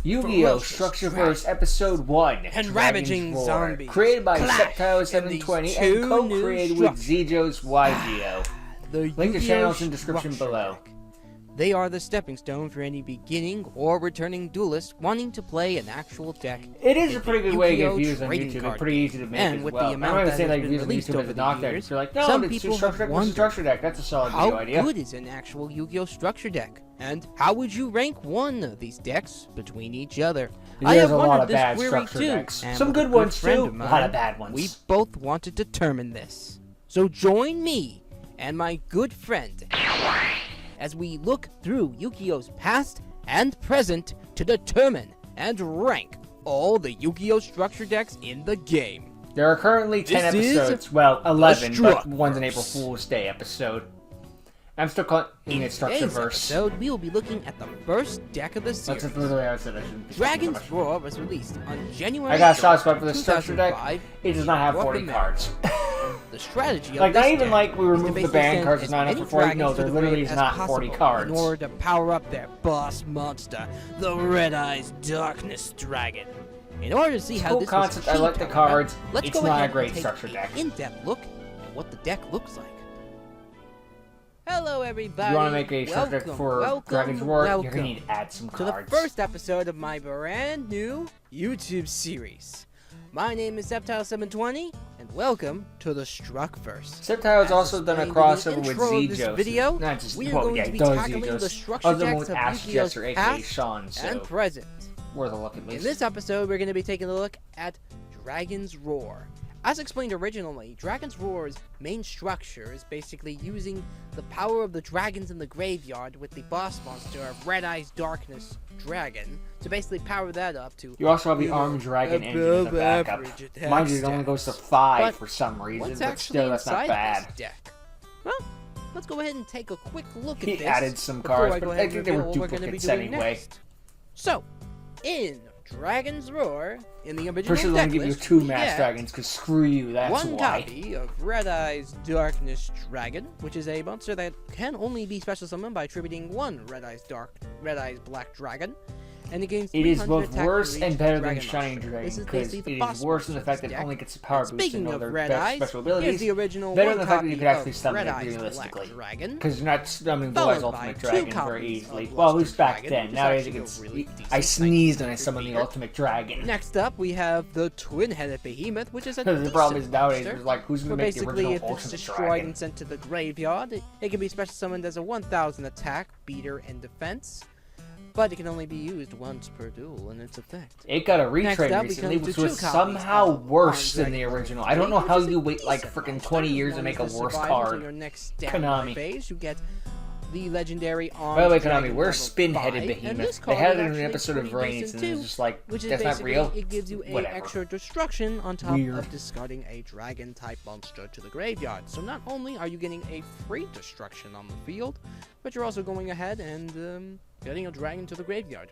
Yu-Gi-Oh! Structverse Episode 1 and Ravaging Zombies. Created by Clash Septile720 and co-created with Zejo's YGO. The Link to Yu-Gi-Oh! channels in description Structure below. Deck. They are the stepping stone for any beginning or returning duelist wanting to play an actual deck. It is a pretty good way to get Yu-Gi-Oh! views on trading YouTube. card It's pretty easy to make and as with well. the amount I'm not that say has like been views on released YouTube over as a the knockdown. years, You're like, no, some it's people a structure have deck. It's a structure wondered deck. That's a solid how video idea. good is an actual Yu-Gi-Oh! Structure deck? And how would you rank one of these decks between each other? I There's have a lot wondered of this bad query structure too, decks. and Some with a good ones friend too, of a lot mine, of bad ones. We both want to determine this. So join me and my good friend as we look through Yu-Gi-Oh's past and present to determine and rank all the Yu-Gi-Oh! Structure decks in the game. There are currently 10 This is episodes. Well, 11, but Structverse. one's an April Fool's Day episode. I'm still calling it In today's Structverse. episode, we will be looking at the first deck of the That's series. literally how I said I shouldn't be Dragon's talking Roar was released on January I got a 3rd, soft spot for the structure deck. 2005 It does not have in 40 North cards. The strategy of Like, this not even deck like we is to removed the basically banned send cards, as it's not many enough for 40. dragons No, to there the literally grave is as not 40 possible cards. in order to power up their boss monster, the Red Eyes Darkness Dragon. In order to see how Cool this concept, was I like the achieved, cards. however, let's It's go not ahead a great and take structure an deck. in-depth look at what the deck looks like. Hello, everybody. You want to make a structure deck for Dragon's Roar? You're going to need to add some to the cards. first episode of my brand new YouTube series. My name is Septile720, and welcome to the Structverse. Septile has As also done a explained in crossover the with intro of this Zejo. video, Not just, we are well, going yeah, to be does tackling the Zejo's. structure Other one decks with of Ash Yu-Gi-Oh's Jester, aka past Sean, so and present. worth a look at In least. this episode, we're going to be taking a look at Dragon's Roar. As explained originally, Dragon's Roar's main structure is basically using the power of the dragons in the graveyard with the boss monster of Red Eyes Darkness Dragon to basically power that up to... You also have the Armed Dragon engine as a backup. Mind you, it only goes to 5 for some reason, What's but actually still, that's not inside bad. this deck? Well, let's go ahead and take a quick look at He this. added some before cards, go but ahead I and think they were reveal what we're gonna be duplicates doing anyway. next. So, in Dragon's Roar, in the original First, I'm deck gonna give you list, 2 we Mass get Dragons, because screw you, that's one why. copy of Red Eyes Darkness Dragon, which is a monster that can only be special summoned by attributing one Red Eyes Black Dragon, and it gains It is 300 both attack worse for each and better than dragon Shining monster. Dragon, This is because basically it the is boss worse in the monster fact that of it this only deck. gets the power boost Speaking and of other Red best Eyes, special here's abilities. the original Better one than the fact that you copy could actually of summon Red it Eyes realistically. Black Dragon, Because you're not summoning Blue Eyes followed by Ultimate 2 Dragon very copies easily. of Well, at Luster least back Dragon, then. which is Nowadays, actually it's, a really decent I sneezed when I 1900 summoned the meter. Ultimate Dragon. Next up, we have the Twin-Headed Behemoth, which is a Because the problem is decent nowadays, monster. there's like, who's Where gonna make the basically, original if it's Ultimate destroyed Dragon? and sent to the graveyard, it can be special summoned as a 1000 attack, beater, and defense. But it can only be used once per duel in its effect. It got a Next retrade up, we recently, come to which 2 was copies somehow of worse Armed than the Dragon original. Blade, I don't know how which is you a wait like decent freaking monster. 20 As years to long make a as it worse survives until card. your next standby Konami. phase, you get the legendary Armed By the way, Dragon Konami, we're level Spin-Headed 5, and Behemoth. this They card had is it in an actually episode of pretty Reigns, decent and it's too, just like, which is that's not basically, real. it gives you a Whatever. extra destruction on top Weird. of discarding a dragon-type monster to the graveyard. So not only are you getting a free destruction on the field, but you're also going ahead and getting a dragon to the graveyard.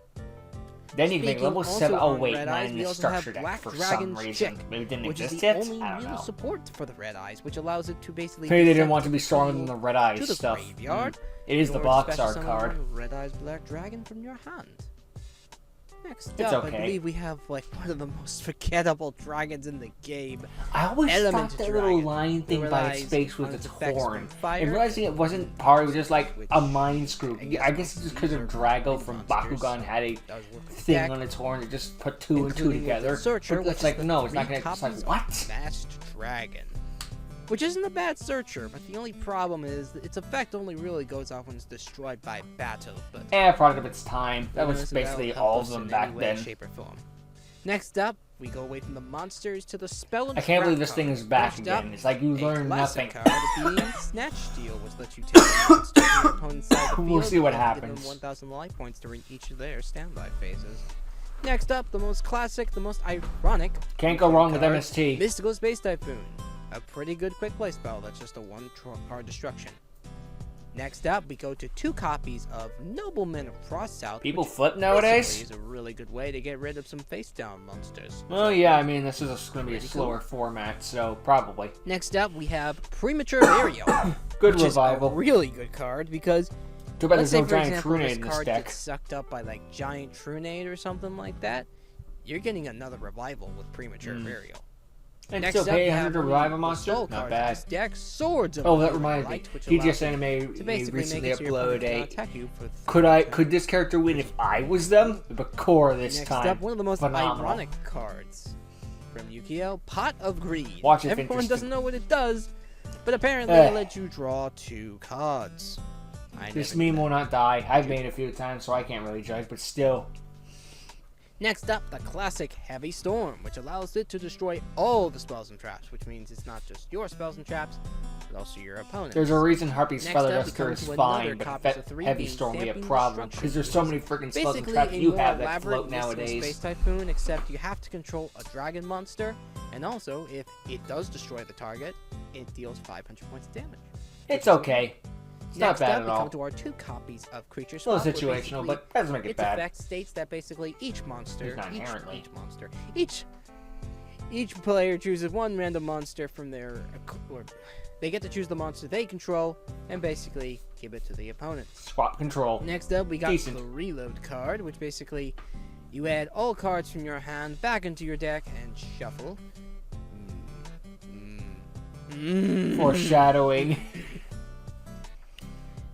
Then you can make Speaking level also 7. Oh on wait, Red not Eyes, in we the also have structure deck Black for some Dragon's reason. Chick, Maybe it didn't which is exist the yet? only I don't real know. support for the Red Eyes, which allows it to basically Maybe they be didn't sent want to be stronger than to the Red Eyes the stuff. graveyard It is in the order to box special art summon card. one Red Eyes Black Dragon from your hand. Next It's up, okay. I believe we have like one of the most forgettable dragons in the game. I always Element thought that Dragon, little lion thing that by its relies face was on its effects horn. from fire, And realizing it wasn't part, it was just like which a mind screw. I guess I guess it's just because of these are Drago from monsters. Bakugan had a That was worth the thing deck, on its horn that just put 2 and 2 including with the together. Searcher, But which it's is like, the no, it's not 3 gonna, it's like, copies of what? Masked Dragon. Which isn't a bad searcher, but the only problem is that its effect only really goes off when it's destroyed by battle. But Product of its time. That was basically all of them back then. Shape or form. Next up, we go away from the monsters to the spell and I can't trap believe this thing card. is back First again. up, It's like you a learn nothing. classic card being Snatch Steal, which lets you take a monster from your opponent's side of the We'll field see what and give them happens. 1,000 life points during each of their standby phases. Next up, the most classic, the most ironic. Can't go wrong with card, MST. Mystical Space Typhoon. A pretty good quick play spell that's just a 1-card destruction. Next up, we go to 2 copies of Nobleman of Frost South. People which flip nowadays? basically is a really good way to get rid of some face-down monsters. Well, yeah, I mean, this is going to be a Pretty slower cool. format, so probably. Next up, we have Premature Burial. Good which revival. is a really good card because Too bad Let's there's say, no for giant example, Trunade this in this card deck. gets sucked up by like giant Trunade or something like that. You're getting another revival with premature burial. And Next still up, pay you 100 have to one of revive a the monster? soul Not cards bad. in this deck, Swords of Oh, that Elite reminds me. Light, which TGS allows you Anime to basically recently make it so your opponent uploaded cannot a... attack you for Could this character win if I was them? But Core this Next time. up, one of the most Phenomenal. ironic cards from Yu-Gi-Oh! Pot of Greed. Watch if Everyone interesting. doesn't know what it does, but apparently it lets you draw 2 cards. This meme will not die. I've made it a few times, so I can't really judge, but still. Next up, the classic Heavy Storm, which allows it to destroy all the spells and traps, which means it's not just your spells and traps, but also your opponent's. There's a reason Harpy's Next Feather up, we Duster come is to fine, another but copies of 3 Heavy being Storm will be a Stamping problem, Structverse, because there's so which many is freaking spells and basically traps a you more have that elaborate float mystical nowadays. Space Typhoon, except you have to control a dragon monster, and also, if it does destroy the target, it deals 500 points of damage. It's okay. It's Next not bad up, at we all. come to our 2 copies of Creature It's a little Swap, where situational, basically but doesn't make it its bad. effect states that basically each monster, Not inherently. each player chooses one random monster from their, or they get to choose the monster they control, and basically give it to the opponent. Swap control. Next up, we got Decent. the Reload card, which basically you add all cards from your hand back into your deck and shuffle. Foreshadowing.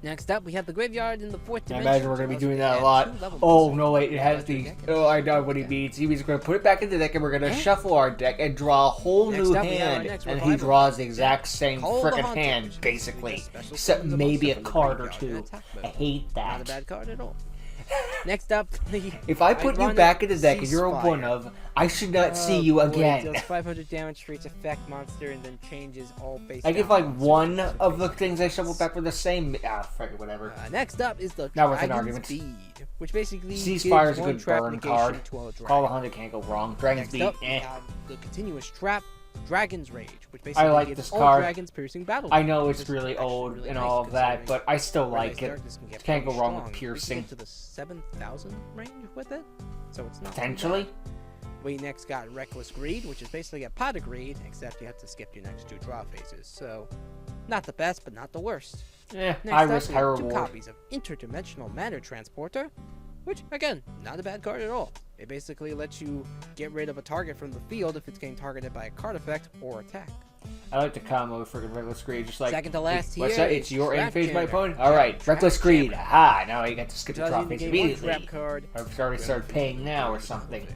Next up, we have the Graveyard in the 4th I dimension. imagine we're going to be doing that a lot. Oh, no, wait, it has the... Oh, I know what he means. He means we're going to put it back into the deck, and we're going to shuffle our deck and draw a whole new hand. And he draws the exact same frickin' hand, basically. Except maybe a card or two. I hate that. Not a bad card at all. Next up, the If I put you ironic back in the deck and you're a Ceasefire. one of, I should not see you Boy, again. Deals 500 damage for each effect monster and then changes all face. I give like one of the things I shuffled back with the same. Ah, frick it, whatever. Next up is the Not worth an Dragon's argument. Bead, which basically Ceasefire gives is a one good trap burn negation card. to a dragon. Call 100 can't go wrong. Dragon's Next Beat, up, we eh. have the continuous trap, Dragon's Rage, which basically like gives this all card. dragons piercing battle. I know which it's is really actually old really and nice, all of that, considering but I still Paradise like it. Darkness can get Can't go pretty wrong with strong. We can piercing. get to the 7,000 range with it, so it's not too Potentially. bad. We next got Reckless Greed, which is basically a Pot of Greed, except you have to skip your next 2 draw phases. So, not the best, but not the worst. Eh, Next high up, risk, we high have 2 reward. copies of Interdimensional Matter Transporter, which, again, not a bad card at all. It basically lets you get rid of a target from the field if it's getting targeted by a card effect or attack. I like the combo with freaking Reckless Greed, just like... Second to last what's here that? It's is your Trap end phase, my Jammer. opponent? Alright, Trap Reckless Greed. Jammer. Aha, now you get to skip the Tells draw you to phase game 1 immediately. trap card. I've already started paying now or something.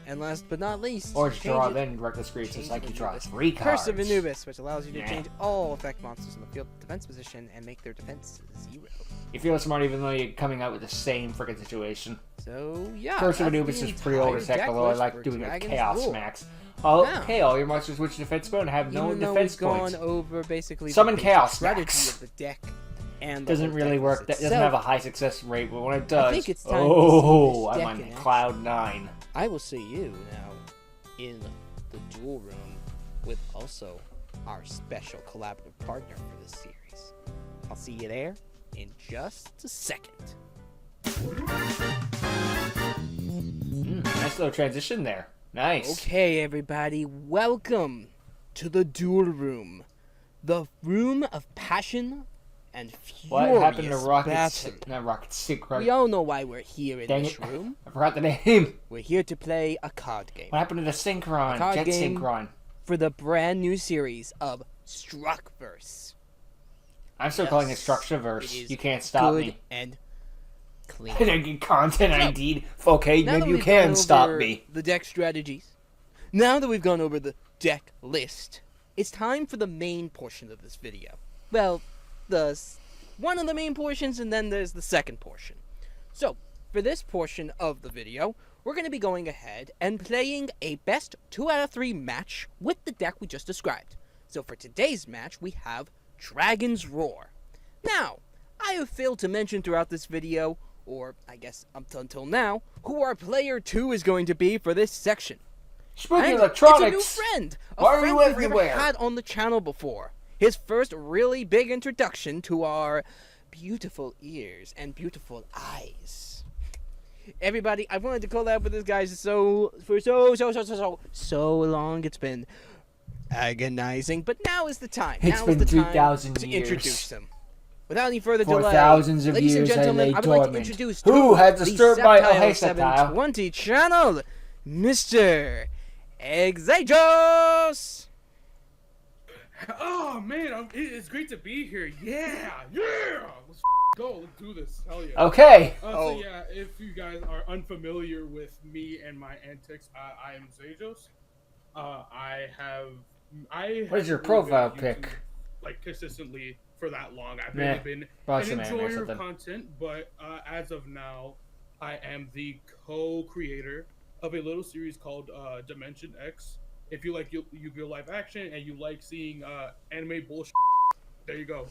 And last but not least, Or change draw it- then Reckless Greed, so change it's like it you to draw this 3 cards. Curse of Anubis, which allows you to Yeah. change all effect monsters in the field defense position and make their defense 0. You feel smart even though you're coming out with the same freaking situation. So, yeah. Curse of that's Anubis the is pretty old entire as heck, deck although I list like for doing a Dragon's Chaos Roar. Max. Oh, Now, okay, all your monsters switch defense mode and have no Even though defense we've points. gone over basically Summon the basic Chaos strategy Max. of the deck and the Doesn't whole really deck work. list That doesn't itself, have a high success rate, but when it does, think it's time to oh, see this I'm deck on in cloud 9. I will see you now in the duel room with also our special collaborative partner for this series. I'll see you there in just a second. Nice little transition there. Nice. Okay, everybody, welcome to the duel room, the room of passion and What furious happened to Rocket? battle. Not Rocket Synchro. We all know why we're here in Dang this it. room. I forgot the name. We're here to play a card game What happened to the Synchron? Card Jet game. Synchron. for the brand new series of Structverse. I'm still Yes, calling it it Structverse. is You can't stop Good me. and clean. I get content ID. Okay, Now that maybe you we've can gone stop over me. The deck strategies. Now that we've gone over the deck list, it's time for the main portion of this video. Well, one of the main portions, and then there's the second portion. So, for this portion of the video, we're going to be going ahead and playing a best 2 out of 3 match with the deck we just described. So for today's match, we have Dragon's Roar. Now, I have failed to mention throughout this video, or I guess up until now, who our player 2 is going to be for this section. Spooky And Electronics. It's a new friend. A Why are friend you we've never everywhere? had on the channel before. His first really big introduction to our beautiful ears and beautiful eyes. Everybody, I've wanted to collab with this guy for so long. It's been agonizing, but now is the time. It's now been is the time 3,000 to years. introduce him. Without any further For delay, thousands of ladies and years I gentlemen, lay I would like to dormant. introduce Who has the disturbed my Septile Septile? 720 channel, Mr. Exajos! Oh man, it's great to be here. Yeah. Let's go. Let's do this. Hell yeah. Okay. So yeah, if you guys are unfamiliar with me and my antics, I am Zajos. What is your really profile been pic? YouTube, like consistently for that long. I've really been Watch an some anime or enjoyer of something. content, but as of now, I am the co-creator of a little series called Dimension X. If you like Yu-Gi-Oh! Live action and you like seeing anime bullshit, there you go.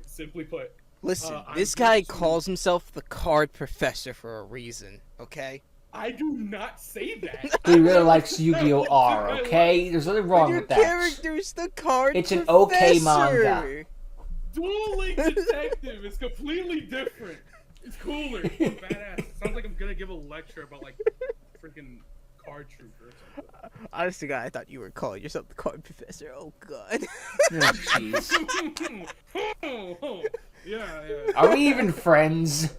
Simply put. Listen, I'm this here guy to- calls himself the card professor for a reason, okay? I do not say that. He really likes Yu-Gi-Oh! R, okay? There's nothing wrong Your with that. character's the card It's an professor. okay manga. Duel Link Detective is completely different. It's cooler. It's more badass. It sounds like I'm gonna give a lecture about like freaking card trooper or something. Honestly, God, I thought you were calling yourself the card professor. Oh, God. Oh, jeez. Yeah. Are we even friends?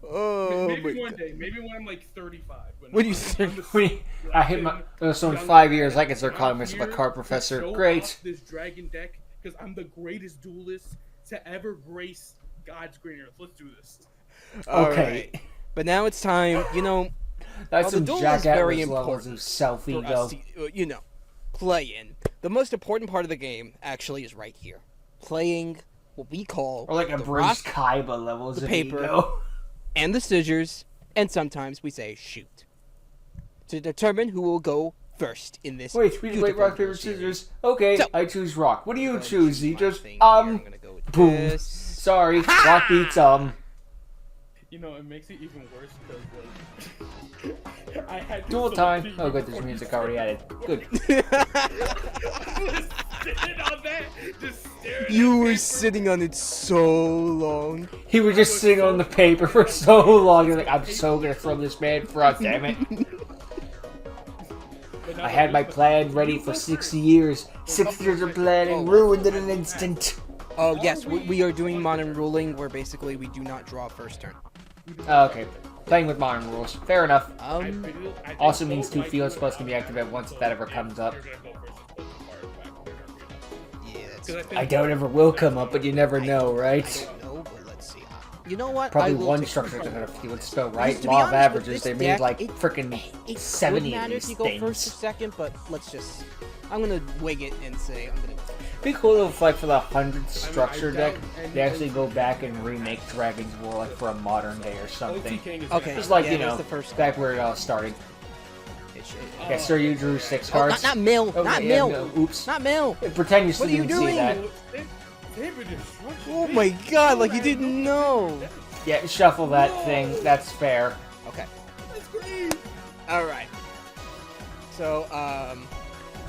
Oh, Maybe my one God. day. Maybe when I'm like 35. When you I hit my. So in 5 years, I can start calling myself a card professor. Show Great. off this dragon deck because I'm the greatest duelist to ever grace God's green earth. Let's do this. All Okay. right. But now it's time, That's Well, some the duel Jack is very Atlas levels important of for self-ego. us to, play in. The most important part of the game, actually, is right here. Playing what we call Or like a the Bruce rock Kaiba levels the of paper. ego. and the scissors, and sometimes we say shoot. To determine who will go first in this. Wait, we wait, beautiful rock, paper, duel series. scissors. Okay, So- I choose rock. What do you I'm gonna choose? You my just, thing here. I'm gonna go with boom. this. Sorry, rock beats, You know, it makes it even worse because like I had to dual select time. you Oh, good, there's before music you already added. Good. Just sitting on that, just staring You at were paper. sitting on it so long. He was just sitting on the paper for so long. He's like, I'm so gonna throw this man front, damn it. But now I that had my we- plan ready for 6 years. 6 years of planning, ruined in an instant. Oh yes, we are doing modern ruling, where basically we do not draw first turn. Okay, playing with modern rules. Fair enough. I think Also both means 2 my field duels spells can be activated once if that ever comes up. You're gonna go first and put the card back there. Yeah, that's. 'Cause think I doubt it ever will come up, but you never know, right? No, but let's see. You know what? Probably I will one take structure control. that got a field spell, Because right? to be Law of honest, with averages, this they made deck, like it- freaking It 70 could of matter these if you go first or things. second, but let's just. I'm gonna wing it and say I'm gonna. It'd be cool if, like, for the 100th structure doubt deck, any they actually go OTK back and remake Dragon's War, like, for a modern day or OT something. King is Okay. Just like, Yeah, you that's know, the first back where it all started. It should. Okay, sir, you drew 6 Oh, cards. not Mill. Oh, not yeah, Mill. no, oops. Not Mill. Pretend you still What are you didn't see doing? that. Oh my God! Like you didn't know. Yeah, shuffle that thing. That's fair. Okay. That's great. All right. So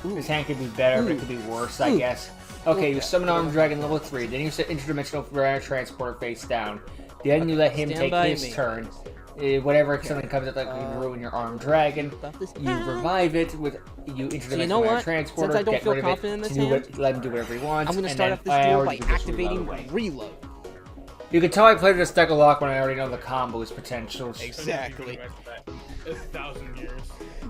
This hand could be better, but it could be worse, I guess. Okay, you summon Armed Dragon level 3. Then you set Interdimensional Rare Transporter face down. Then you let him Stand take by his me. turn. Whatever something comes up that can ruin your Armed Dragon, About this you revive it with Interdimensional know Rare what? Transporter. Since I don't get feel rid of confident in it, this to do hand, it, let him do whatever he wants. I'm gonna and start then off this I duel already by did this activating reload. reload. You can tell I played this deck a lot when I already know the combos potentials. Exactly. 1,000 years.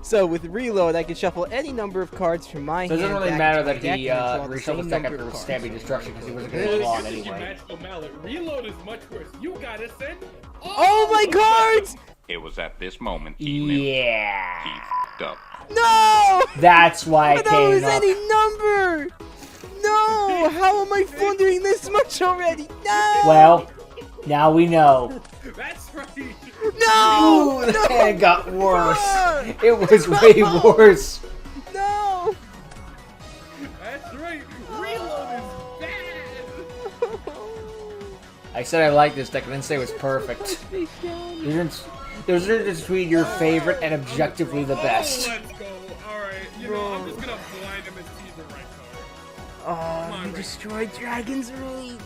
So with reload, I can shuffle any number of cards from my It doesn't hand really back matter into my that deck he and draw the reshuffled same his deck number after of cards. Stamping Destruction because he wasn't going Look to at long this, you anyway. magical mallet. Reload is much worse. You gotta send. Oh my cards! It was at this moment he knew he Yeah. f***ed up. No! That's why I it thought it was came up. any number! No! How am I floundering this much already? No! Well, now we know. That's right. No! Ooh, the hand got worse. Ah! It was way worse. No! That's right. Reload is bad. I said I liked this deck, I didn't say it was perfect. There's a difference between your favorite and objectively the best. Oh, let's go. All right. You know, I'm just gonna blind him and see the right card. Oh, you destroyed dragons early.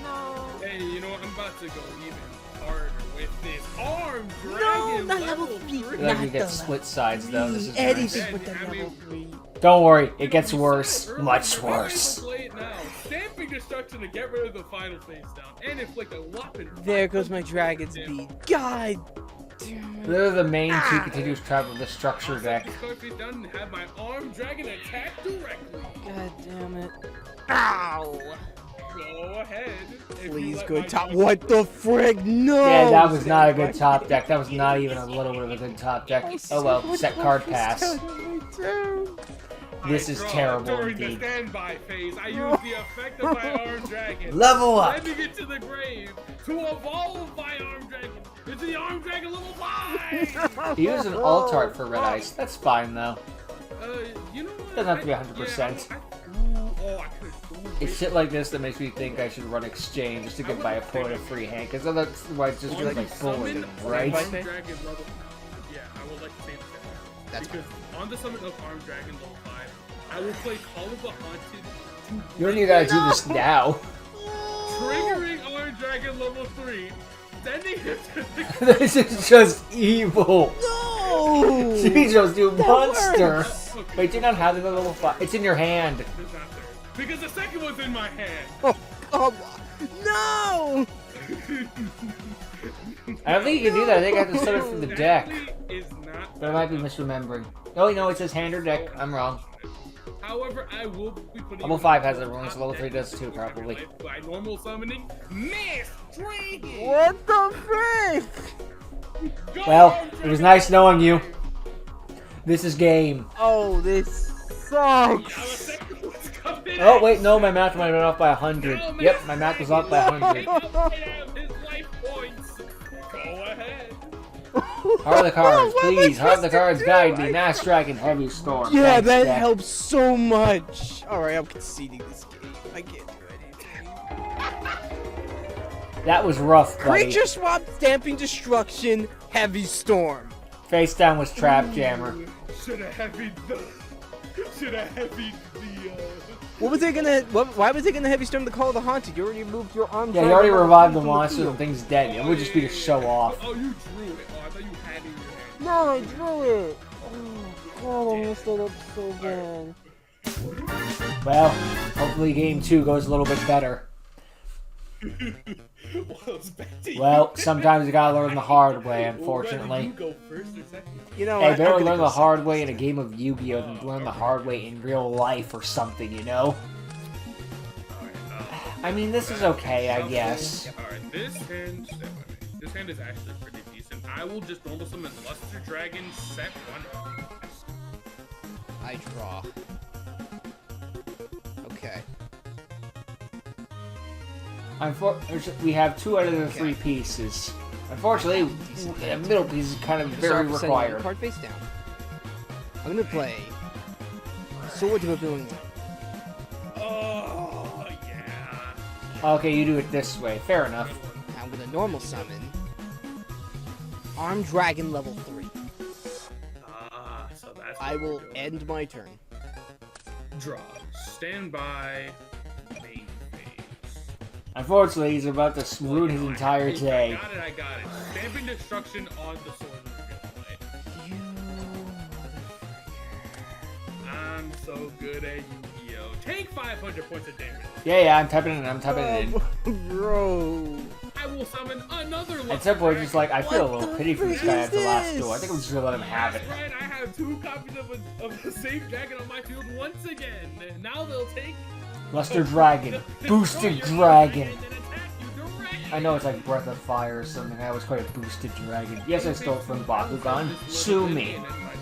No. Hey, you know what? I'm about to go even harder with this arm No, dragon. not level 3. Like Not you the get split sides though. This is nice. anything but the I mean- level 3. Don't worry, it gets worse, much Alright, worse. we'll play it now. Stamping Destruction action to get rid of the final face down and inflict a whopping. There goes my dragon's bead. God damn it. They're the main two continuous travel of the structure deck. Done and have my armed dragon attack directly. God damn it. Ow! Go ahead. Please, good top. What the frick? No! Yeah, that was not a good top deck. That was not even a little bit of a good top deck. Oh well, set card pass. This is terrible during indeed. the standby phase, I use the effect of my armed dragon. Level up! Sending it to the grave to evolve my armed dragon into the armed dragon level 5! Use an alt art for red ice. That's fine though. You know what? Doesn't have to be 100%. It's shit like this that makes me think I should run exchange just to give my opponent a free hand, because otherwise it's just feels like bullying, right? Yeah, I would like to say that. That's because on the summon of Armed Dragon level 5, I will play Call of the Haunted. You don't even gotta do this now. Triggering Armed Dragon level 3, sending him to the This is just evil. No! Shijo's new monster. works. Wait, do you not have the level 5? It's in your hand. It's not there. Because the second one's in my hand. Oh, come on. No! I don't think you can do that. I think I have to set it from the deck. Is not But I might be misremembering. Oh, no, it says hand or deck. I'm wrong. However, I will be putting Level 5 has it wrong, so level 3 does too, probably. By normal summoning, Miss Dragon. What the frick? Go Well, Armed it was Dragon. nice knowing you. This is game. Oh, this sucks. Oh, wait, no, my math might have been off by 100. Yep, my math was off by 100. Go ahead. Heart of the cards, please. Heart of the cards, guide me. Mass Dragon, Heavy Storm. Yeah, Thanks, that deck. helps so much. Alright, I'm conceding this game. I can't do anything. That was rough, buddy. Creature swap, stamping destruction, heavy storm. Face down was Trap Jammer. Should have heavy the. Should have heavy the. What was it gonna? Why was it gonna heavy storm the Call of the Haunted? You already moved your arm. Yeah, you already revived the monster and thing's dead. It would just be to show off. Oh, you drew it. Oh, I thought you had it in your hand. No, I drew it. Oh God, I messed that up so bad. Well, hopefully game 2 goes a little bit better. Well, sometimes you gotta learn the hard way, unfortunately. You go first or second? You know, Hey, I'm better gonna learn go the hard second. way in a game of Yu-Gi-Oh! Than learn the hard way in real life or something, you know? I mean, this is okay, I guess. Alright, this hand is actually pretty decent. I will just normal summon Luster Dragon, set 1. I draw. Okay. We have 2 out of the 3 pieces. Unfortunately, the middle piece is kind of very Start sending required. Card face down. I'm gonna play Sword of Ability. Oh, yeah. Okay, you do it this way. Fair enough. I'm gonna normal summon Armed Dragon level 3. So that's I where we're will going. end my turn. Draw. Stand by. Main phase. Unfortunately, he's about to ruin his entire day. I got it. Stamping destruction on the sword of the You I'm so good at Yu-Gi-Oh! Take 500 points of damage. Yeah, I'm typing it in, I'm typing it in. Bro. I will summon another At some point, just like, I feel a What little the pity for this frick guy is at the last this? duel. I think I'm just gonna let him have it. That's right, I have 2 copies of the same dragon on my field once again. Now they'll take Luster Dragon. Boosted Dragon. and attack you directly. I know it's like Breath of Fire or something. That was quite a boosted dragon. Yes, I stole it from Bakugan. Sue me. And that's my turn.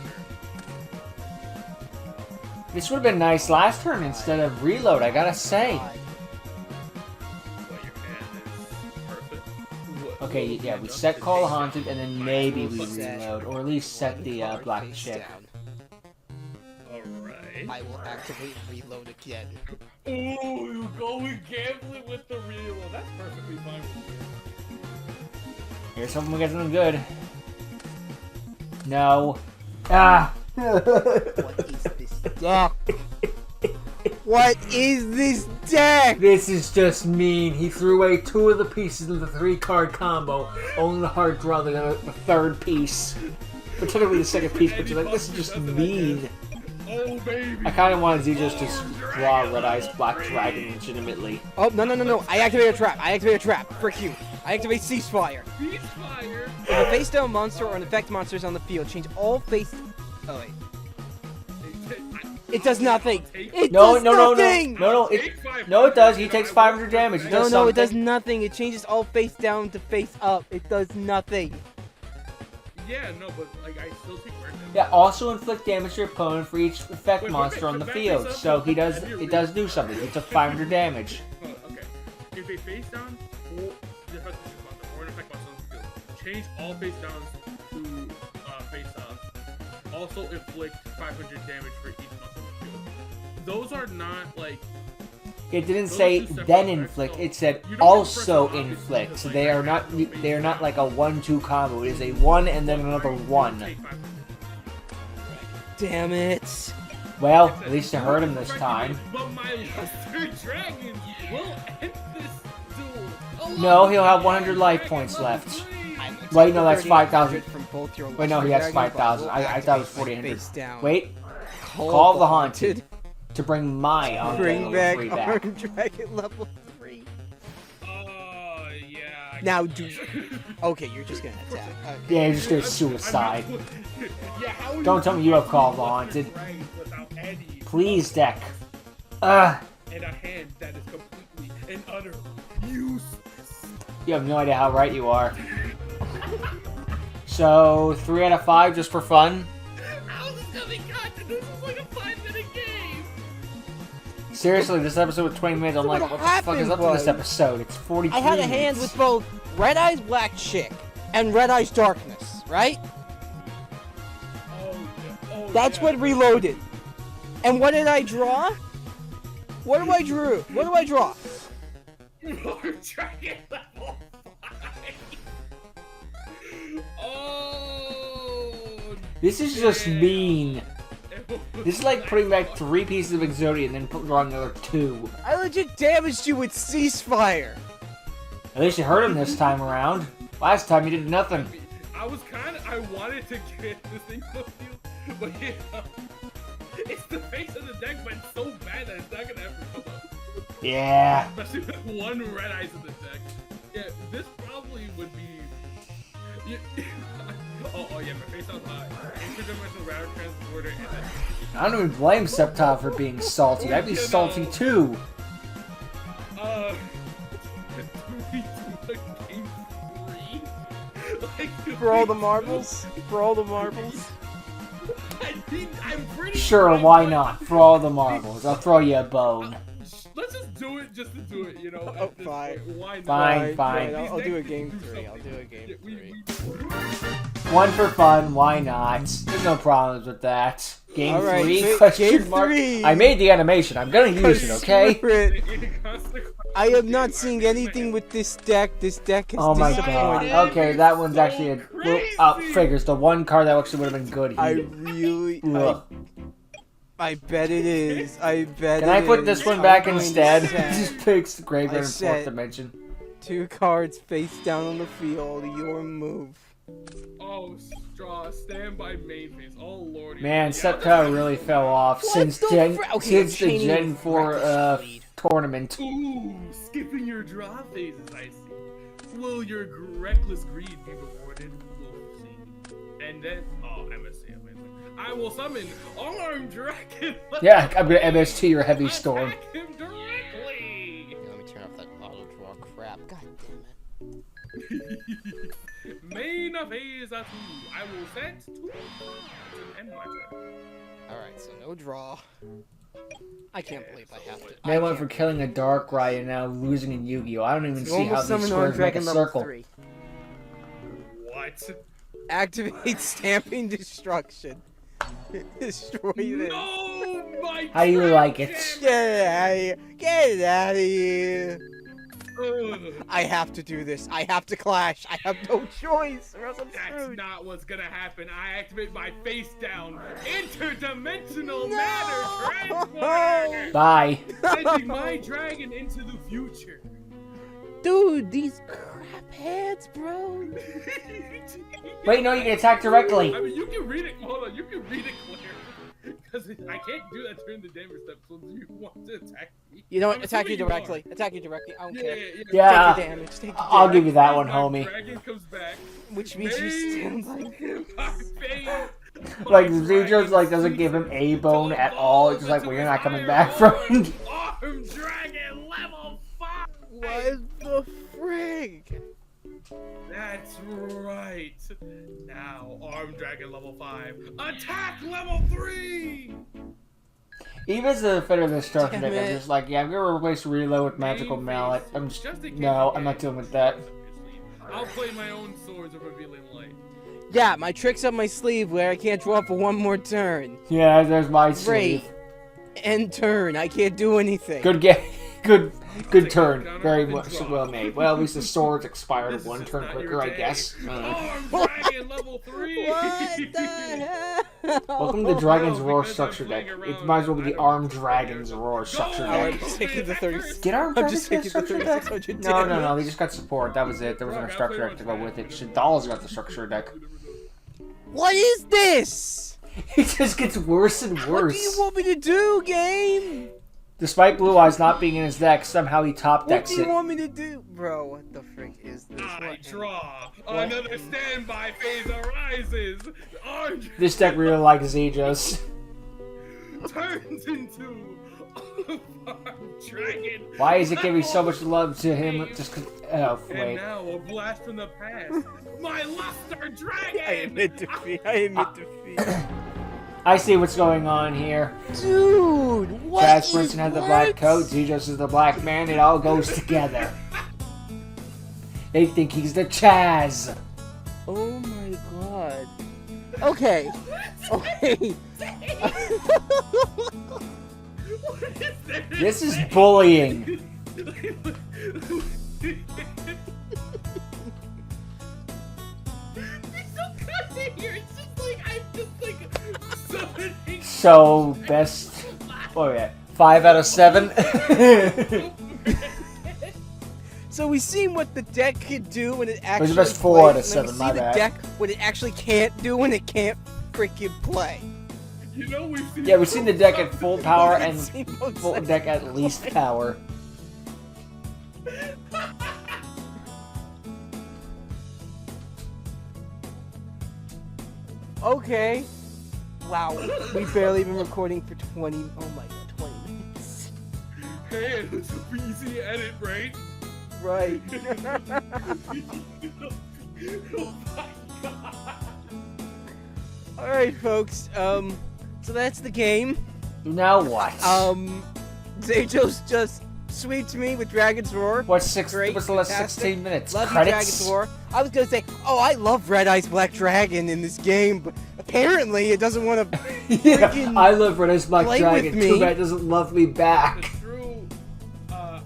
This would have been nice last turn instead of reload, I gotta say. Well, your hand is perfect. Okay, yeah, we set Call Haunted and then maybe we reload. Or at least set the Card Black face Chip. down. Alright. I will activate reload again. Oh, you going gambling with the reload. That's perfectly fine with me. Here's hoping we get something good. No. Ah! What is this deck? What is this deck? This is just mean. He threw away 2 of the pieces of the 3-card combo, only to hard draw the 3rd piece. But technically the 2nd piece, but you're like, this is just mean. Oh, baby. I kind of wanted Z just to draw a Red Eyes Black Dragon legitimately. Oh, no. I activate a trap. Frick you. I activate Ceasefire. Ceasefire? If a face down monster or an effect monster is on the field, change all face... Oh, wait. It does nothing. It does nothing. No, it does. He takes 500 damage. He does No, it does nothing. It changes all face down to face up. It does nothing. Yeah, no, but like I still take burn damage. Yeah, also inflict damage to your opponent for each effect monster on the field. So it does do something. He took 500 damage. Oh, okay. If a face down or the effect monster or an effect monster on the field, change all face downs to face up. Also inflict 500 damage for each monster on the field. Those are not like. It didn't say then inflict. It said also inflict. So they are not like a 1-2 combo. It is a 1 and then another 1. Damn it. Well, at least I heard him this time. But my Luster Dragon will end this duel. No, he'll have 100 life points left. Wait, no, that's 5,000. Wait, no, he has 5,000. I thought it was 4,800. Wait, call the Haunted to bring my Bring back back. Arm Dragon level 3. Yeah. Now do. Okay, you're just gonna attack. Okay. Yeah, you're just gonna suicide. Yeah, how Don't tell me you have Call the Haunted. Please, deck. And a hand that is completely and utter useless. You have no idea how right you are. So, 3 out of 5 just for fun. How is this gonna be content? This is like a 5-minute game. Seriously, this episode was 20 minutes. I'm like, what the fuck is up with this episode? It's 43 I had a hand with both Red Eyes Black Chick and Red Eyes Darkness, right? That's what reloaded. And what did I draw? What do I drew? What do I draw? Dragon level 5. Oh. This is just mean. This is like putting back 3 pieces of Exodia and then drawing another 2. I legit damaged you with Ceasefire. At least you hurt him this time around. Last time you did nothing. I wanted to get this thing close to you, but you know, it's the face of the deck, but it's so bad that it's not gonna ever come up. Yeah. Especially with 1 Red Eyes in the deck. Yeah, this probably would be. Oh yeah, my face sounds high. Interdimensional router transporter and then. I don't even blame Septile for being salty. I'd be salty too. Game 3? Like, For all the marbles? For all the marbles? I'm pretty Sure, why not? For all the marbles. I'll throw you a bone. Let's just do it just to do it, you know? Oh, fine. Why not? Fine. I'll do a game 3. I'll do a game 3. 1 for fun, why not? There's no problems with that. Game 3? Question mark. I made the animation. I'm gonna use it, okay? I am not seeing anything with this deck. This deck is Oh my god. disappointing. Okay, that one's actually a... Well, figures. The one card that actually would have been good. I really... I bet it is. I bet it is. Can I put this one back I'm going instead? to set Just picks the graveyard in set 4th dimension. 2 cards face down on the field. Your move. Oh, straw, stand by main phase. Oh lordy. Man, Septile really fell off since the the chaining Gen with 4 reckless speed. tournament. Ooh, skipping your draw phases, I see. Will your reckless greed be rewarded? We'll see. And then, oh, MSC, amazing. I will summon Arm Dragon. Yeah, I'm gonna MST your Heavy Storm. Attack him directly. Let me turn off that auto draw crap. God damn it. Main phase 2. I will set 2 cards and end my turn. Alright, so no draw. I can't believe I have to. Man went for killing a Darkrai and now losing in Yu-Gi-Oh! I don't even see how these squares make a circle. 3. What? Activate Stamping Destruction. Destroy this. No, my How do you like it? Get it out of here. Get it out of here. Ugh. I have to do this. I have to clash. I have no choice or else I'm That's screwed. not what's gonna happen. I activate my face down interdimensional matter transporter, Bye. sending my dragon into the future. Dude, these crap heads, bro. Wait, no, you can attack directly. I mean, you can read it. Hold on, you can read it clear. Because I can't do that during the damage step. So do you want to attack me? You know what? I'm Attack you assuming are. directly. Attack you directly. I don't Yeah, care. yeah. Yeah. Take your damage. Take your I'll damage. give you that one, My homie. dragon comes back. Which means you stand like... My face. Like, Zejo's, like, doesn't give him a bone at all. It's just like, well, you're not coming back from it. Arm Dragon level 5! What the frig? That's right. Now, Arm Dragon level 5. Attack level 3! Even as a defender of the structure deck, I'm Damn it. just like, yeah, I'm gonna replace reload with magical mallet. I'm just, Just in case no, you I'm not get- dealing with that. I'll play my own swords of revealing light. Yeah, my trick's up my sleeve where I can't draw for one more turn. Yeah, there's my Great. sleeve. End turn. I can't do anything. Good game. Good Take turn. it down Very and much draw. well made. Well, at least the swords expired This one is turn not quicker, your I day. guess. Arm Dragon level 3! What the hell? Welcome to Dragon's No, Roar because structure I'm deck. playing It around might as well be and the I Arm don't Dragon's care. Roar structure Go! I'm deck. just taking the 30. Did Arm I'm Dragons just get a taking the structure deck? 3600 No, damage. they just got support. That was it. There wasn't a structure deck to go with it. Shadal's got the structure deck. What is this? It just gets worse and What do worse. you want me to do, game? Despite Blue Eyes not being in his deck, somehow he top What decks do you it. want me to do? Bro, what the frick is this? I What? draw. Another standby phase arises. Arm This deck really likes Zejo's. turns into Arm Dragon. Why is it giving so much love to him? Just 'cause... Oh, And wait. now a blast from the past. My Luster Dragon. I admit defeat. I admit defeat. I see what's going on here. Dude, what Chaz is Brinson had the what? black coat, Zejo's is the black man, it all goes together. They think he's the Chaz. Oh my god. Okay. Okay. What is there? This is bullying. It's so crazy here. It's just like I'm just like summoning. So, best... Oh yeah. 5 out of 7. So we've seen what the deck can do when it actually the best 4 out of plays, and 7, then my we see bad. the deck what it actually can't do when it can't freaking play. You know we've seen. Yeah, we've seen the deck at full power and We've seen both full sides. deck at least power. Okay. Wow. We've barely been recording for 20. Oh my god, 20 minutes. Hey, it was so easy to edit, right? Right. Oh my god. All right, folks. So that's the game. Now what? Zejo's just sweeped me with Dragon's Roar. What's Great, the last fantastic. 16 minutes? Love you, Credits? Dragon's Roar. I was gonna say, oh, I love Red Eyes Black Dragon in this game, but apparently it doesn't want to. Yeah, freaking I love Red Eyes Black play Dragon. with me. Too bad it doesn't love me The back. true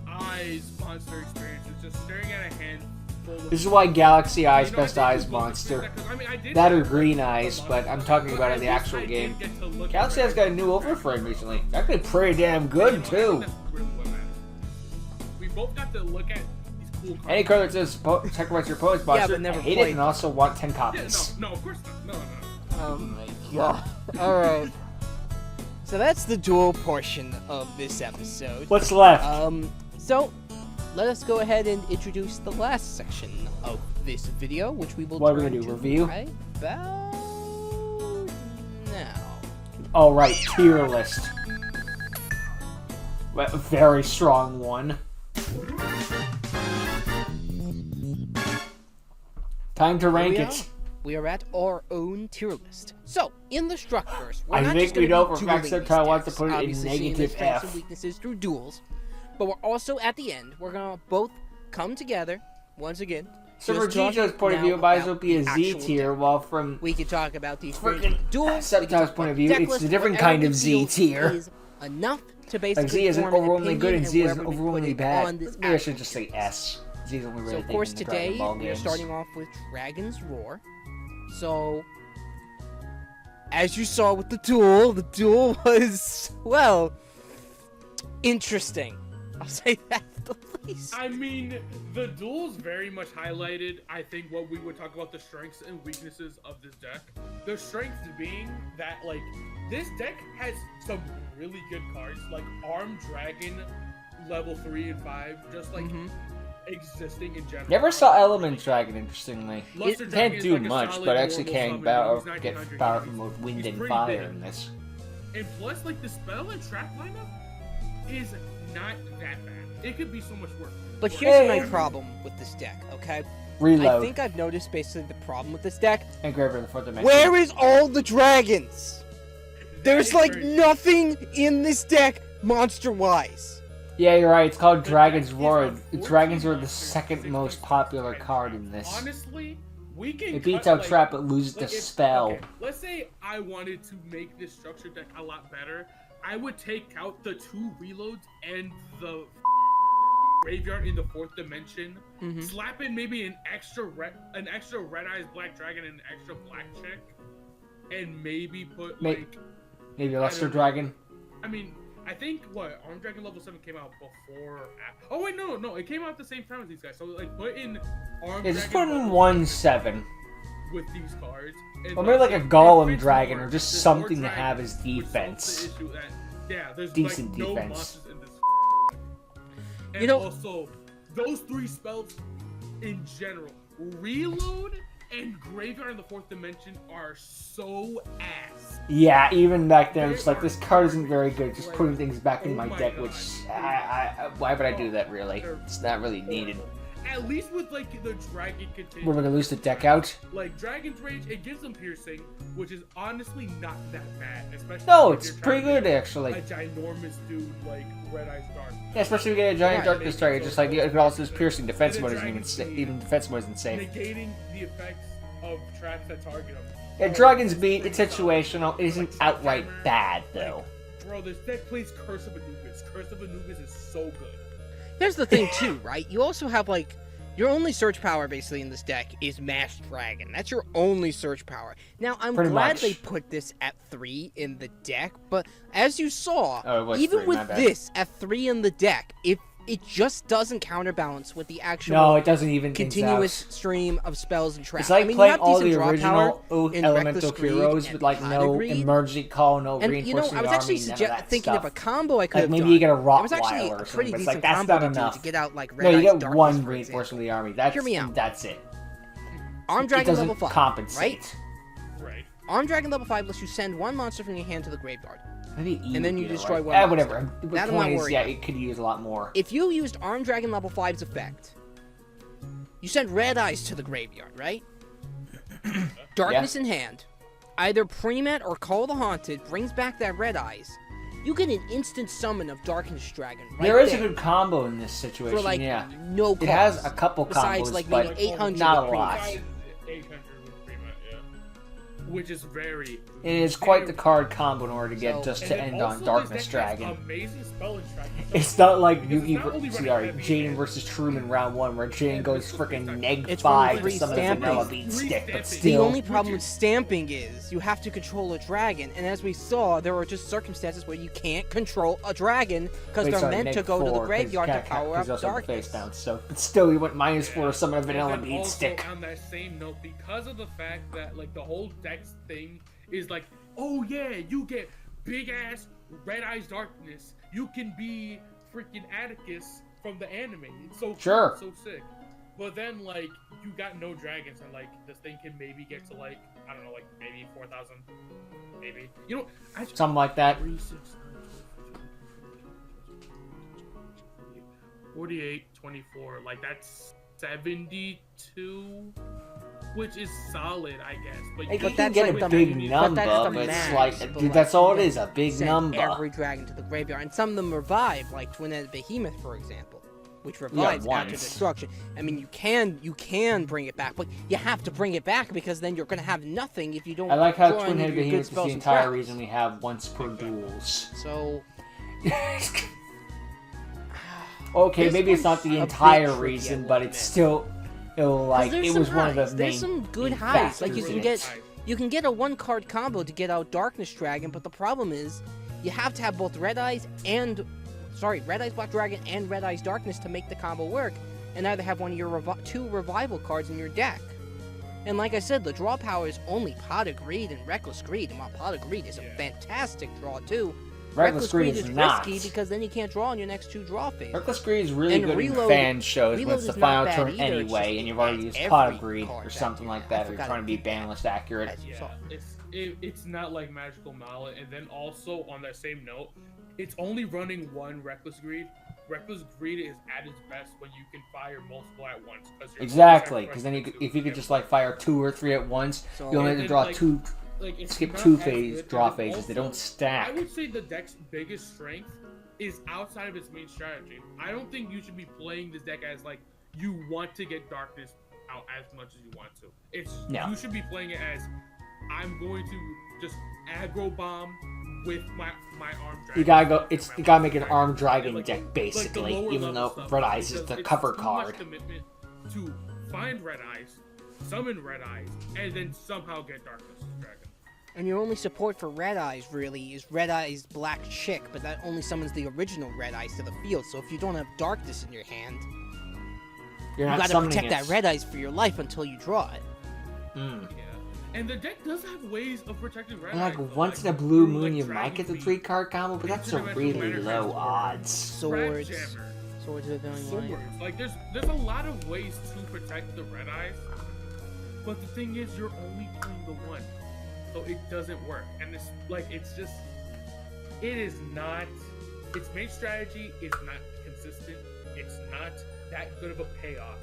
eyes monster experience is just staring at a hand full of. This is why Galaxy Eyes You know, I best did eyes do both monster. experience, 'cause, I mean, I did That or have Green the Eyes, but I'm monster, talking about but in the at least actual I game. did get to look Galaxy at has got a new overframe recently. That could be pretty damn good too. That's really what matters. We both got to look at these cool cards. Any card that says sacrifice your opponent's monster, but never I hate played. it and also want 10 Yeah, copies. no, of course not. No. Oh my god. Alright. So that's the duel portion of this episode. What's left? So let us go ahead and introduce the last section of this video, which we will What are we turn gonna do, to review? right about now. Alright, tier list. A very strong one. Time to rank Here we it. We are at our own tier list. So, in the Structverse, we're I not think just gonna we know be for a fact dueling Sentai these wants to decks, put it in obviously seeing their negative strengths and F. weaknesses through duels, but we're also at the end. We're gonna both come together once again. So just from talk Gijo's point of now view, it might as well about be a the Z actual tier, deck. while from We can talk about the experience freaking of the duels. Sentai point of view, it's a different kind of Z tier. Is enough to basically Like Z isn't form an overwhelmingly good and opinion Z and isn't wherever we put overwhelmingly it bad. on this Maybe I should actual just say tier. S. Z is only really So of course big in the Dragon today Ball we are games. starting off with Dragon's Roar. So as you saw with the duel was well interesting. I'll say that. least. I mean, the duels very much highlighted, I think, what we would talk about the strengths and weaknesses of this deck. The strengths being that, like, this deck has some really good cards, like Armed Dragon, level 3 and 5, just like existing in general. Never saw Element Dragon, interestingly. Luster It Dragon can't is do like a much, solid but actually normal can summon, get 1900 power he's- from both wind he's and pretty fire big. in this. And plus, like, the spell and trap lineup is not that bad. It could be so much worse. But here's my problem with this deck, okay? I Reload. think I've noticed basically the problem with this deck. Engraver in the fourth dimension. Where is all the dragons? There's like crazy. nothing in this deck monster-wise. Yeah, you're right. It's called The Dragon's deck is Roar. on 14 Dragons are the monsters, second 16 most popular and card in this. Honestly, we can It beats cut, out like, Trap, it loses like the if- spell. okay, let's say I wanted to make this structure deck a lot better. I would take out the 2 reloads and the graveyard in the fourth dimension. Slap in maybe an extra red eyes black dragon and an extra black chick, and maybe put like Maybe a Luster don't know. Dragon. I mean, I think what Armed Dragon level 7 came out before. Oh wait, no, it came out at the same time as these guys. So like, put in Armed Yeah, just Dragon put in level 1/7. with these cards. And Or maybe like a it Golem fits Dragon, more. or just There's something more to have dragons, as which solves defense. the issue that, yeah, there's Decent like no defense. monsters in this. And You know- also, those 3 spells in general, Reload and Graveyard in the fourth dimension, are so ass. Yeah, even back then, it's They like, are this card isn't very good. Just like, putting things back in oh my my deck, God. which why would I do that? Really, it's not really needed. At least with like the Dragon Contagion. We're gonna lose the deck out. Like Dragon's Rage, it gives them piercing, which is honestly not that bad, especially. No, if it's you're trying pretty to good make actually. A ginormous dude like Red Eyes Dark. Yeah, especially if you get a giant Right. darkness target. Just like it also is piercing. Defense And mode the isn't even Dragon's even defense mode isn't safe. Negating the effects of traps that target them. Yeah, Dragon's Beat, it's situational. It isn't outright bad though. Bro, this deck plays Curse of Anubis. Curse of Anubis is so good. Here's the thing too, right? You also have like your only search power basically in this deck is Masked Dragon. That's your only search power. Now I'm Pretty glad much. they put this at 3 in the deck, but as you saw, Oh, it was even 3, my with bad. this at 3 in the deck, if it just doesn't counterbalance with the actual No, it doesn't even things continuous out. stream of spells and traps. It's like I mean, you playing have all decent the draw original power in elemental Reckless Greed heroes and with like Pot no of Greed. emergency call, no And reinforcing I was the actually army, none of that thinking stuff. of a combo I could Like have maybe done. you get a It was actually Rottweiler a or something, pretty but it's decent like that's combo not to do enough. to get out like Red No, you Eyes get Darkness, one for reinforcement example. of the army. That's Hear me out. that's it. Armed It Dragon doesn't level 5, compensate. right? Right. Armed Dragon level 5 lets you send one monster from your hand to the graveyard. Maybe And then you either, destroy right? one monster. Whatever. The That I'm point not is, worried yeah, about. it could use a lot more. If you used Armed Dragon level 5's effect, you send Red Eyes to the graveyard, right? Darkness in hand. Either Premet or Call the Haunted brings back that Red Eyes. You get an instant summon of Darkness Dragon right There is a there good combo in this situation, for like yeah. no cost. It has a couple Besides, combos, like, but maybe 800 not a with lot. Premet. 800 with Prima, yeah. Which is very. It is quite the card combo in order to get So- just And to then end also on this Darkness deck has Dragon. Amazing spell and track. It's not like Because it's Yugi, not only running sorry, heavy Jaden and- versus Truman round 1, where Jaden goes freaking neg It's 5 running to three summon a stamping. vanilla beat Three stick, but stamping. The still. only problem with stamping is you have to control a dragon, and as we saw, there are just circumstances where you can't control a dragon because Wait, they're sorry, meant neg to go to 4, the 'cause graveyard to cat- power 'cause up also the darkness. face down, so but still, you went -4 to summon a vanilla And then beat also, stick. on that same note, because of the fact that like the whole Dex thing is like, oh yeah, you get big ass Red Eyes Darkness. You can be freaking Atticus from the anime. It's so cool, Sure. so sick. But then like you got no dragons, and like this thing can maybe get to like I don't know, like maybe 4,000, maybe. You know, actually, Something like that. 3, 6, 48, 24, like that's 72, which is solid, I guess. But You you can that's get like a the- big but number, that's the but it's max, like, but, dude, like, that's all you it is, a big Send number. every dragon to the graveyard, and some of them revive, like Twin-Headed Behemoth, for example, which revives after once. destruction. I mean, you can bring it back, but you have to bring it back because then you're gonna have nothing if you don't. I like how draw any Twin-Headed of your good Behemoth is spells the and entire traps. reason we have once per duels. So Okay, This maybe it's not one's a the bit entire tricky, I reason, will but it's admit. still, like, there's it some was one of highs. the There's main some good factors highs. Like you in can it. get a 1-card combo to get out Darkness Dragon, but the problem is you have to have both Red Eyes and Red Eyes Black Dragon and Red Eyes Darkness to make the combo work, and either have one of your two revival cards in your deck. And like I said, the draw power is only Pot of Greed and Reckless Greed, and while Pot of Greed is a fantastic draw too, Reckless Greed is not. risky because then you can't draw on your next 2 draw phases. Reckless Greed is really good in fan shows when it's the final turn anyway, and you've already used Pot of Greed or something like that, or you're trying to be banlist accurate. It's not like Magical Mallet, and then also on that same note, it's only running one Reckless Greed. Reckless Greed is at its best when you can fire multiple at once. Exactly, because then if you could just like fire 2 or 3 at once, you only have to draw skip 2 draw phases. Also, they don't stack. I would say the deck's biggest strength is outside of its main strategy. I don't think you should be playing this deck as like you want to get darkness out as much as you want to. You should be playing it as I'm going to just aggro bomb with my arm dragon. You gotta make an arm dragon deck basically, even though Red Eyes is the cover card. Much commitment to find Red Eyes, summon Red Eyes, and then somehow get Darkness Dragon. And your only support for Red Eyes really is Red Eyes Black Chick, but that only summons the original Red Eyes to the field. So if you don't have Darkness in your hand, you gotta protect that Red Eyes for your life until you draw it. Yeah. And the deck does have ways of protecting Red Eyes. Like once in a blue moon, you might get the 3-card combo, but that's a really low odds. Swords are doing like there's a lot of ways to protect the Red Eyes, but the thing is, you're only playing the one, so it doesn't work. And it's its main strategy is not consistent. It's not that good of a payoff.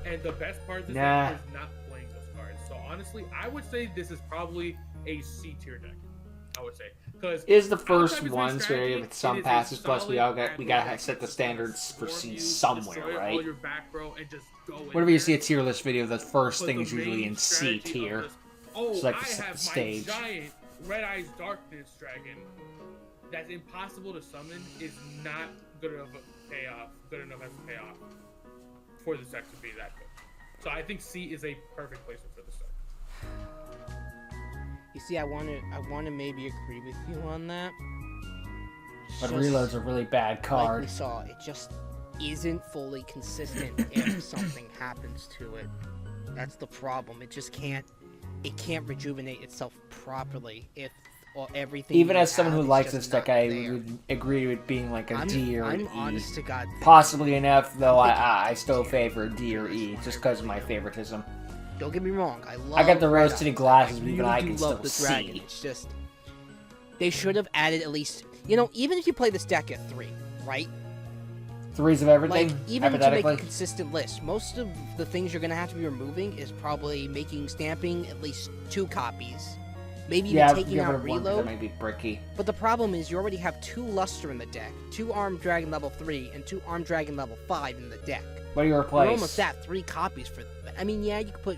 And the best part of this deck is not playing those cards. So honestly, I would say this is probably a C tier deck. I would say because is the first one, so with some passes. Plus, we gotta set the standards for C somewhere, right? Whenever you see a tier list video, the first thing is usually in C tier. It's like the stage. My giant Red Eyes Darkness Dragon that's impossible to summon is not good enough as a payoff for this deck to be that good. So I think C is a perfect placement for this deck. You see, I want to maybe agree with you on that. But Reload's a really bad card. Like we saw, it just isn't fully consistent if something happens to it. That's the problem. It just can't rejuvenate itself properly if everything. Even as someone who likes this deck, I would agree with being like a D or I'm E. honest to God. Possibly an F, though I still favor D or E just because of my favoritism. Don't get me wrong, I got the rose-tinted glasses, but even I can still see. It's just they should have added at least, even if you play this deck at 3, right? 3s of everything. Like, even to make a consistent list, most of the things you're gonna have to be removing is probably making stamping at least 2 copies. Maybe even taking out Reload. That might be bricky. But the problem is you already have 2 Luster in the deck, 2 Armed Dragon level 3, and 2 Armed Dragon level 5 in the deck. What do you replace? You're almost at 3 copies for. I mean, yeah, you could put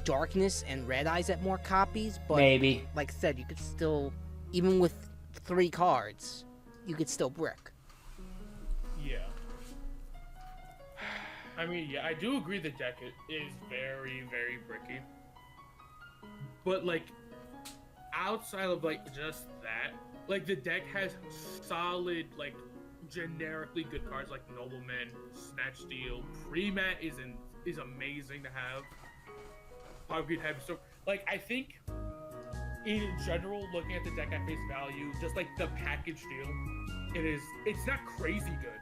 Darkness and Red Eyes at more copies, but maybe, like I said, you could still, even with 3 cards, you could still brick. Yeah. I mean, yeah, I do agree the deck is very, very bricky. But like, outside of like just that, like the deck has solid, like generically good cards like Nobleman, Snatch Steal, Pre-Mat is amazing to have. Greed Heavy Storm. Like, I think in general, looking at the deck at face value, just like the package deal, it's not crazy good,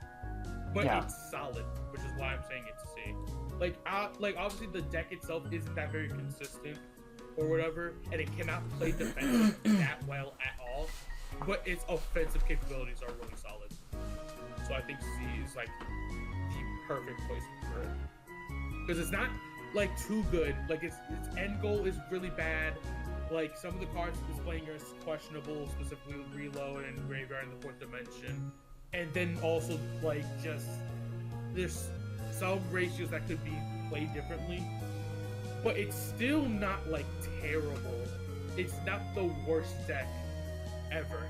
but it's solid, which is why I'm saying it's C. Like obviously the deck itself isn't that very consistent or whatever, and it cannot play defensive that well at all, but its offensive capabilities are really solid. So I think C is like the perfect placement for it, because it's not like too good. Like its end goal is really bad. Like some of the cards displaying are questionable, specifically with Reload and Graveyard in the 4th Dimension. And then also like just there's some ratios that could be played differently. But it's still not like terrible. It's not the worst deck ever.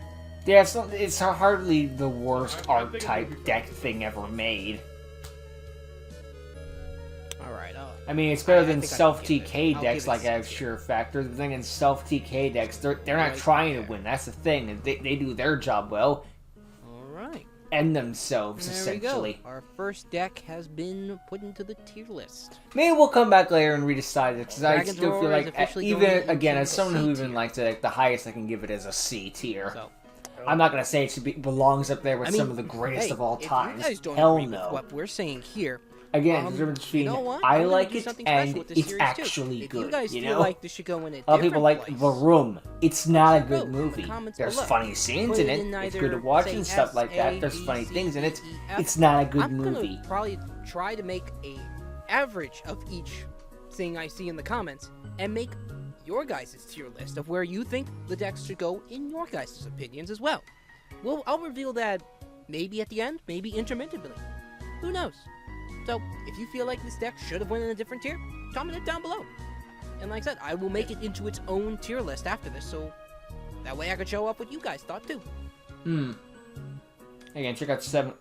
Yeah, it's hardly the worst archetype deck thing ever made. Alright, I mean, it's better than self-TK decks like I have Sure Factor. The thing in self-TK decks, they're not trying to win. That's the thing. They do their job well. Alright. end themselves, There essentially. we go. Our first deck has been put into the tier list. Maybe we'll come back later and redecide it, because I Dragon's still Roar feel is like, officially even, going again, into as someone C who even tier. likes it, like, the highest I can give it is a C tier. So, I'm not going to say it belongs up there with I mean, some of the greatest hey, of all if times. you guys don't Hell agree no. with what we're saying here, Again, the difference between you know what? I I'm gonna like do it something special and with this it's series, actually too. If good, you guys you feel know? like this should go in a A lot of people different like place, The Room. It's not a Let us good know in the movie. comments There's below. funny scenes Put in it it. in It's either, good to watch say, and stuff like that. S, There's A, funny B, things in it. C, E, F. It's not a good I'm movie. gonna probably try to make a average of each thing I see in the comments and make your guys' tier list of where you think the decks should go in your guys' opinions as well. I'll reveal that maybe at the end, maybe intermittently. Who knows? So, if you feel like this deck should have went in a different tier, comment it down below. And like I said, I will make it into its own tier list after this, so that way I could show up what you guys thought too. Again, check out Septile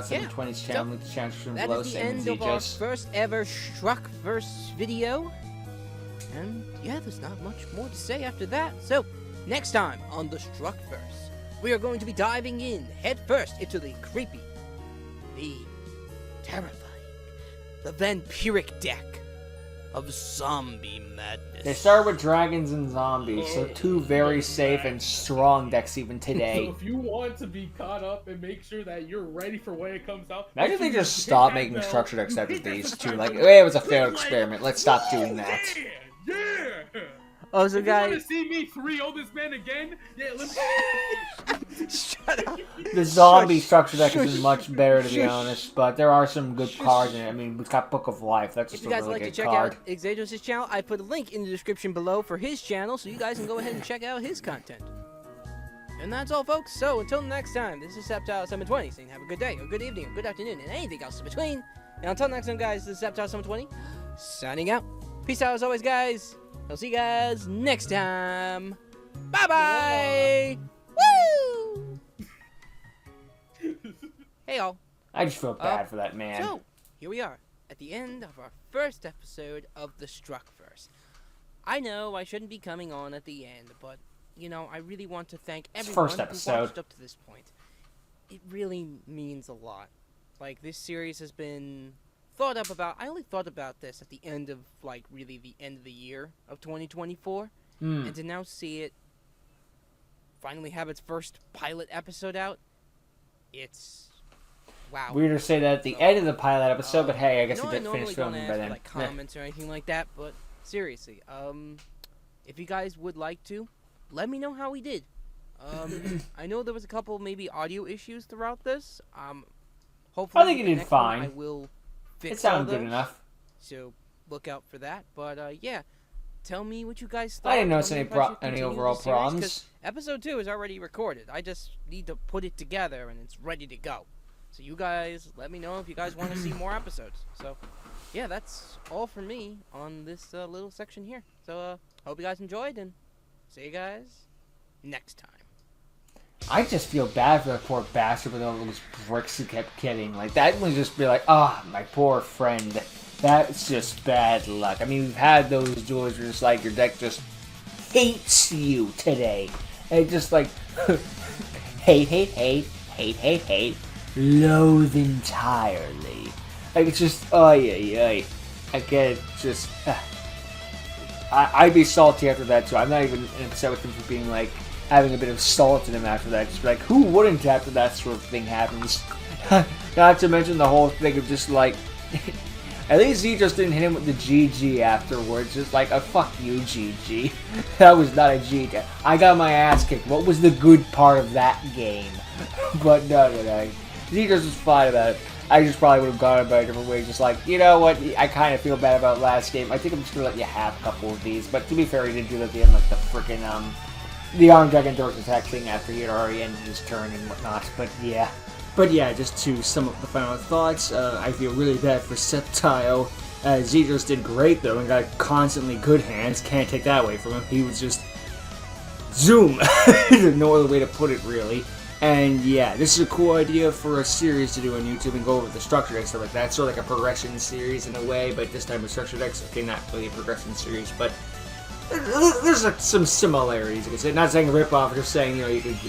720's channel. So, Link to the channel description That below. is the Same end with of our ZJ's. first ever Structverse video. And yeah, there's not much more to say after that. So, next time on the Structverse, we are going to be diving in head first into the creepy, the terrifying, the vampiric deck of zombie madness. They start with dragons and zombies, so two very safe and strong decks even So today. if you want to be caught up and make sure that you're ready for when it comes out, Imagine if they make sure just you stop hit that making bell, structure decks you after hit that these two. subscribe Like, button, it was a failed click like, experiment. Let's stop woo, doing that. Yeah! Oh, so If you want to guys, see me 3-0 this man again, yeah, let me... shut up. The zombie Shush. structure deck is Shush. much better, to be Shush. honest, but there are some good cards in it. I mean, we've got Book of Life. That's If just you a guys would really like to good check card. out Xados' channel, I put a link in the description below for his channel, so you guys can go ahead and check out his content. And that's all, folks. So, until next time, this is Septile720 saying have a good day, or good evening, or good afternoon, and anything else in between. And until next time, guys, this is Septile720 signing out. Peace out as always, guys. I'll see you guys next time. Bye-bye. Woo! Hey, all. I just feel bad for that man. So, here we are, at the end of our first episode of the Structverse. I know I shouldn't be coming on at the end, but, you know, I really want to thank It's everyone first who episode. watched up to this point. It really means a lot. Like, this series has been thought up about. I only thought about this at the end of, like, really the end of the year of 2024. And to now see it finally have its first pilot episode out, it's... wow. Weird to say that at the end of the pilot episode, but hey, I guess know we I did normally finish don't filming ask by for, then. like, comments or anything like that, but seriously, if you guys would like to, let me know how we did. I know there was a couple maybe audio issues throughout this. Hopefully I think you the did next one fine. I will fix It sounded all good those, enough. so look out for that. But yeah, tell me what you guys thought. I didn't notice Tell me any if I should any continue overall the series, 'cause problems. Episode 2 is already recorded. I just need to put it together and it's ready to go. So you guys, let me know if you guys want to see more episodes. So, yeah, that's all from me on this little section here. So, hope you guys enjoyed, and see you guys next time. I just feel bad for the poor bastard with all those bricks he kept getting. Like, that would just be like, ah, my poor friend. That's just bad luck. I mean, we've had those duels where it's like your deck just hates you today. And it just like, hate, loathe entirely. Like, it's just, I get it, just, I'd be salty after that too. I'm not even upset with him for being like, having a bit of salt in him after that. Just be like, who wouldn't after that sort of thing happens? Not to mention the whole thing of just like, at least he just didn't hit him with the GG afterwards. Just like, fuck you, GG. That was not a GG. I got my ass kicked. What was the good part of that game? But no. Z just was fine about it. I just probably would have gone about it a different way. Just like, you know what? I kind of feel bad about last game. I think I'm just going to let you have a couple of these. But to be fair, he did do that at the end, like the freaking, the Armed Dragon Dork attack thing after he had already ended his turn and whatnot. But yeah. But yeah, just to sum up the final thoughts, I feel really bad for Septile. Zedros did great though and got constantly good hands. Can't take that away from him. He was just zoom. There's no other way to put it really. And yeah, this is a cool idea for a series to do on YouTube and go over the structure decks and stuff like that. Sort of like a progression series in a way, but this time with structure decks. Okay, not really a progression series, but there's some similarities. You could say, not saying a rip off, just saying, you know, you could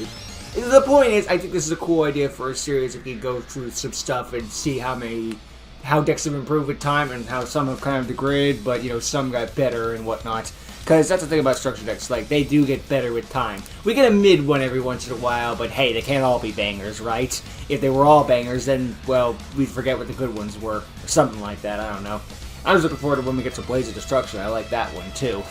The point is, I think this is a cool idea for a series if you go through some stuff and see how decks have improved with time and how some have kind of degraded, but, you know, some got better and whatnot. Because that's the thing about structure decks, like, they do get better with time. We get a mid one every once in a while, but hey, they can't all be bangers, right? If they were all bangers, then, well, we'd forget what the good ones were. Something like that, I don't know. I was looking forward to when we get to Blaze of Destruction. I like that one, too.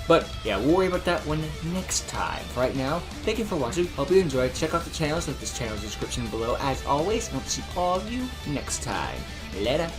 But, yeah, we'll worry about that one next time. For right now, thank you for watching. Hope you enjoyed. Check out the channels, link this channel's description below. As always, and I'll see all of you next time. Later.